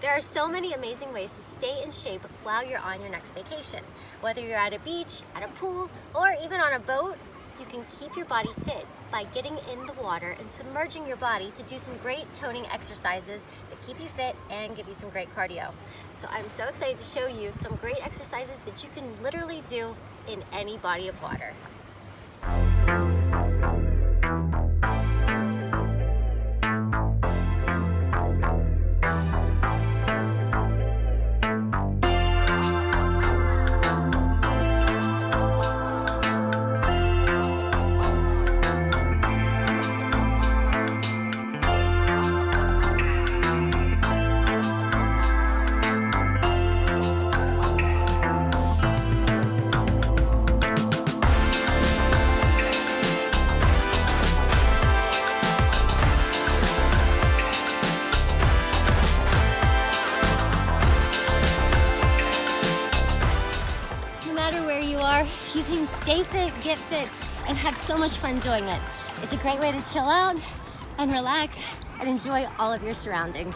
There are so many amazing ways to stay in shape while you're on your next vacation. Whether you're at a beach, at a pool, or even on a boat, you can keep your body fit by getting in the water and submerging your body to do some great toning exercises that keep you fit and give you some great cardio. So I'm so excited to show you some great exercises that you can literally do in any body of water. You can stay fit, get fit, and have so much fun doing it. It's a great way to chill out and relax and enjoy all of your surroundings.